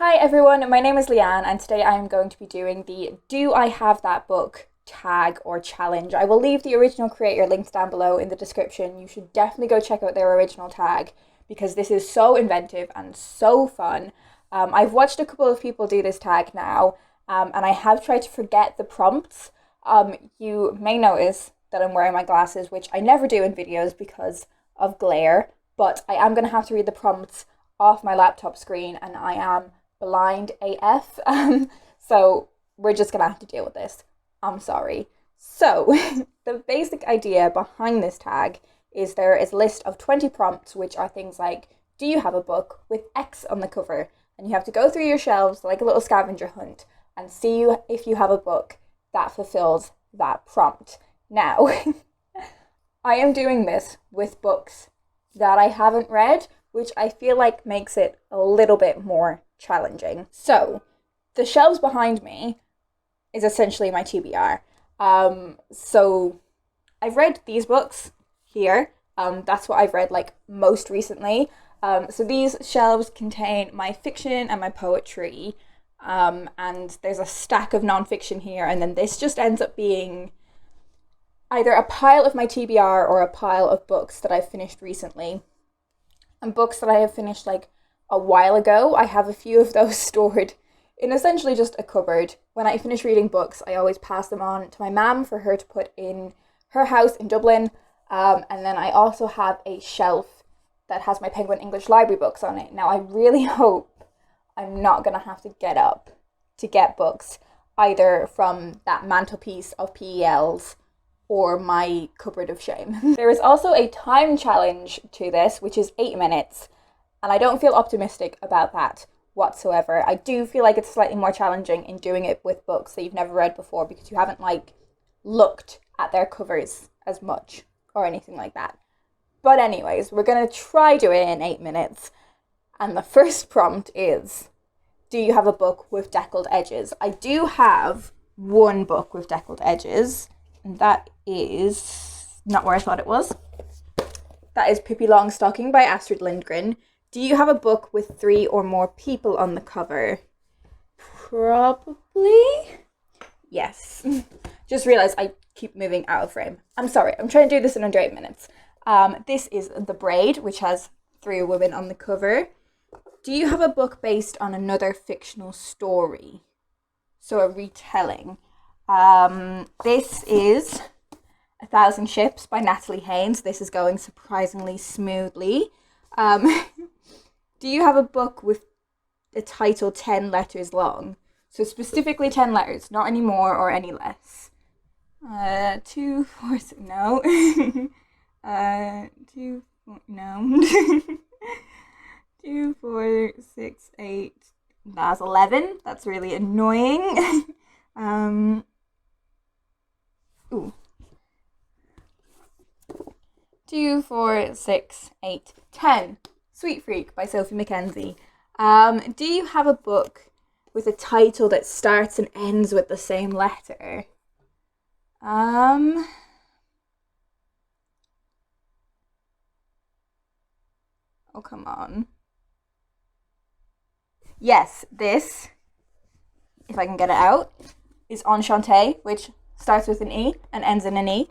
Hi everyone, my name is Leanne and today I am going to be doing the Do I Have That Book tag or challenge. I will leave the original creator links down below in the description. You should definitely go check out their original tag because this is so inventive and so fun. I've watched a couple of people do this tag now, and I have tried to forget the prompts. You may notice that I'm wearing my glasses, which I never do in videos because of glare, but I am going to have to read the prompts off my laptop screen and I am blind AF. So we're just gonna have to deal with this. I'm sorry. So the basic idea behind this tag is there is a list of 20 prompts, which are things like, do you have a book with X on the cover? And you have to go through your shelves like a little scavenger hunt and see if you have a book that fulfills that prompt. Now, I am doing this with books that I haven't read, which I feel like makes it a little bit more challenging. So, the shelves behind me is essentially my TBR. So I've read these books here. That's what I've read like most recently. So these shelves contain my fiction and my poetry. And there's a stack of nonfiction here, and then this just ends up being either a pile of my TBR or a pile of books that I've finished recently. And books that I have finished like a while ago, I have a few of those stored in essentially just a cupboard. When I finish reading books, I always pass them on to my mum for her to put in her house in Dublin. And then I also have a shelf that has my Penguin English Library books on it. Now, I really hope I'm not going to have to get up to get books either from that mantelpiece of PELs or my cupboard of shame. There is also a time challenge to this, which is 8 minutes, and I don't feel optimistic about that whatsoever. I do feel like it's slightly more challenging in doing it with books that you've never read before because you haven't like looked at their covers as much or anything like that. But anyways, we're gonna try doing it in 8 minutes. And the first prompt is, do you have a book with deckled edges? I do have one book with deckled edges, and that is not where I thought it was. That is Pippi Longstocking by Astrid Lindgren. Do you have a book with 3 or more people on the cover? Probably. Yes. Just realized I keep moving out of frame. I'm sorry. I'm trying to do this in under 8 minutes. This is The Braid, which has 3 women on the cover. Do you have a book based on another fictional story? So a retelling. This is A Thousand Ships by Natalie Haynes. This is going surprisingly smoothly. Do you have a book with a title 10 letters long? So specifically 10 letters, not any more or any less. 2, 4, no. 2, no. 2, 4, 6, 8. That's 11. That's really annoying. Ooh. 2, 4, 6, 8, 10. Sweet Freak by Sophie Mackenzie. Do you have a book with a title that starts and ends with the same letter? Oh, come on. Yes, this, if I can get it out, is Enchante, which starts with an E and ends in an E.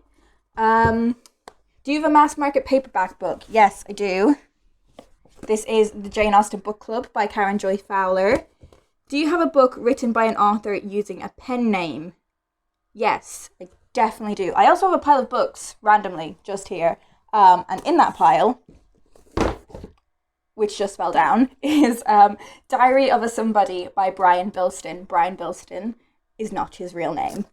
Do you have a mass market paperback book? Yes, I do. This is the Jane Austen Book Club by Karen Joy Fowler. Do you have a book written by an author using a pen name? Yes, I definitely do. I also have a pile of books, randomly, just here. And in that pile, which just fell down, is Diary of a Somebody by Brian Bilston. Brian Bilston is not his real name.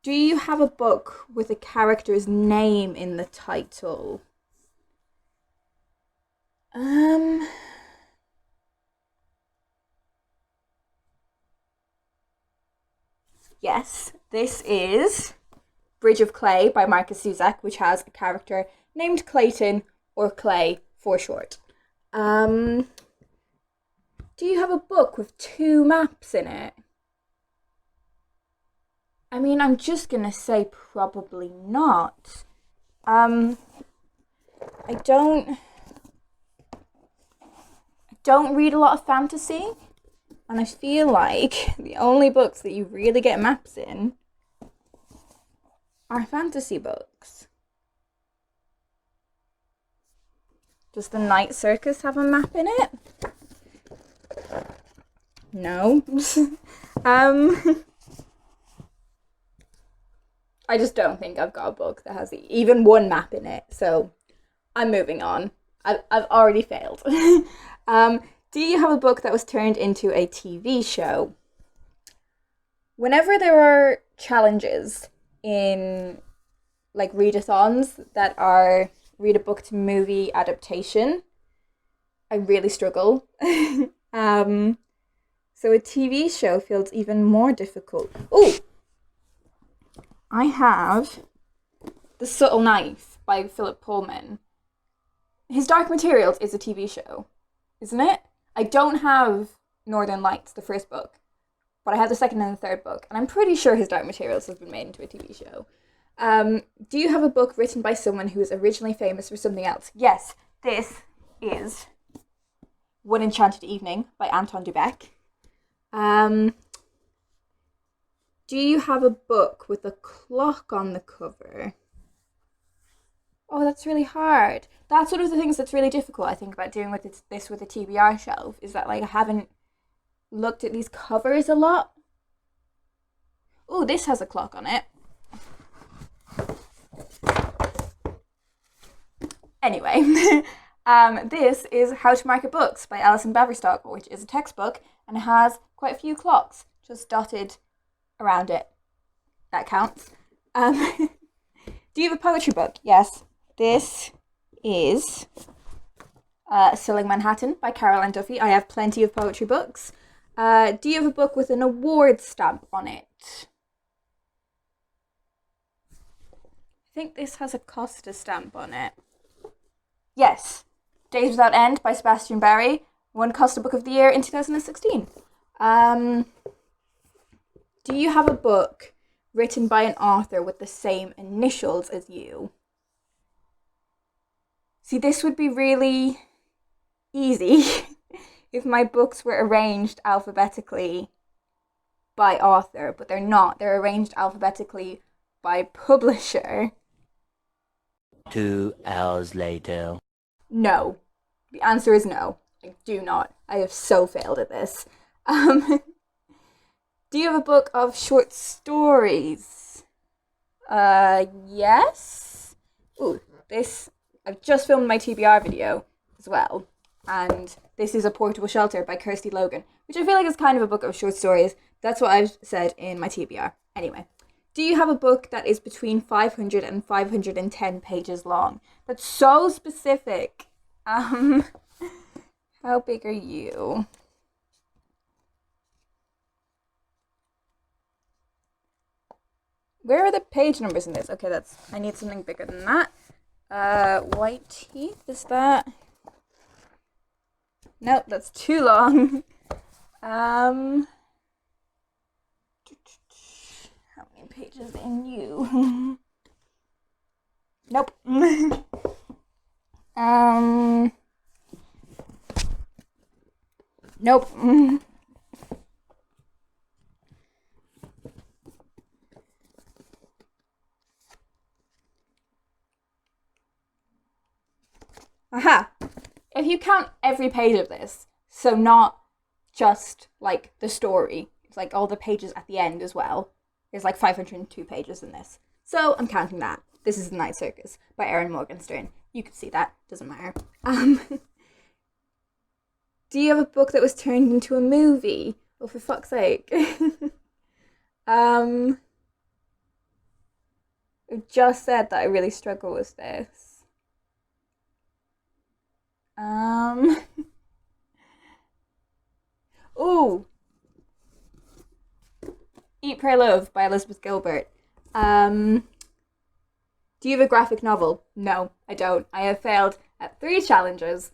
Do you have a book with a character's name in the title? Yes, this is Bridge of Clay by Marcus Zusak, which has a character named Clayton, or Clay for short. Do you have a book with 2 maps in it? I mean, I'm just gonna say probably not. I don't don't read a lot of fantasy, and I feel like the only books that you really get maps in are fantasy books. Does the Night Circus have a map in it? No. I just don't think I've got a book that has even one map in it, so I'm moving on. I've already failed. Do you have a book that was turned into a TV show? Whenever there are challenges in like readathons that are read a book to movie adaptation, I really struggle. So a TV show feels even more difficult. Oh, I have The Subtle Knife by Philip Pullman. His Dark Materials is a TV show, isn't it? I don't have Northern Lights, the first book, but I have the second and the third book, and I'm pretty sure his Dark Materials has been made into a TV show. Do you have a book written by someone who was originally famous for something else? Yes, this is One Enchanted Evening by Anton Dubek. Do you have a book with a clock on the cover? Oh, that's really hard. That's one of the things that's really difficult, I think, about doing with this with a TBR shelf, is that like I haven't looked at these covers a lot. Oh, this has a clock on it. Anyway, this is How to Market Books by Alison Baverstock, which is a textbook and has quite a few clocks just dotted around it. That counts. Do you have a poetry book? Yes. This is Selling Manhattan by Caroline Duffy. I have plenty of poetry books. Do you have a book with an award stamp on it? I think this has a Costa stamp on it. Yes. Days Without End by Sebastian Barry won Costa Book of the Year in 2016. Do you have a book written by an author with the same initials as you? See, this would be really easy if my books were arranged alphabetically by author, but they're not. They're arranged alphabetically by publisher. 2 hours later. No. The answer is no. I do not. I have so failed at this. Do you have a book of short stories? Yes. Ooh, this, I've just filmed my TBR video as well, and this is A Portable Shelter by Kirsty Logan, which I feel like is kind of a book of short stories. That's what I've said in my TBR. Anyway, do you have a book that is between 500 and 510 pages long? That's so specific. How big are you? Where are the page numbers in this? Okay, I need something bigger than that. White Teeth, is that? Nope, that's too long. How many pages in you? Nope. Nope. Aha! If you count every page of this, so not just like the story, it's like all the pages at the end as well. There's like 502 pages in this. So I'm counting that. This is The Night Circus by Erin Morgenstern. You can see that, doesn't matter. Do you have a book that was turned into a movie? Oh, for fuck's sake. I've just said that I really struggle with this. Ooh. Eat, Pray, Love by Elizabeth Gilbert. Do you have a graphic novel? No, I don't. I have failed at 3 challenges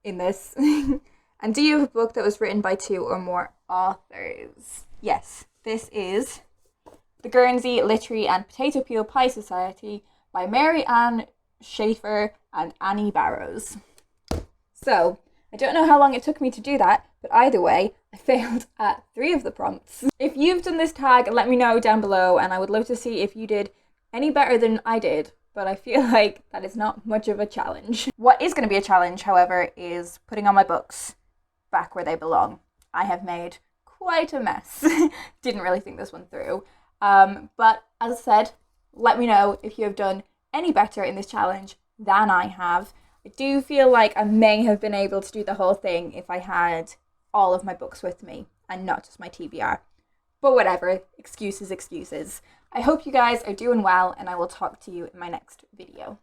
in this. And do you have a book that was written by 2 or more authors? Yes, this is The Guernsey Literary and Potato Peel Pie Society by Mary Ann Schaefer and Annie Barrows. So, I don't know how long it took me to do that, but either way, I failed at 3 of the prompts. If you've done this tag, let me know down below, and I would love to see if you did any better than I did, but I feel like that is not much of a challenge. What is going to be a challenge, however, is putting on my books back where they belong. I have made quite a mess. Didn't really think this one through. But as I said, let me know if you have done any better in this challenge than I have. I do feel like I may have been able to do the whole thing if I had all of my books with me and not just my TBR. But whatever, excuses, excuses. I hope you guys are doing well, and I will talk to you in my next video.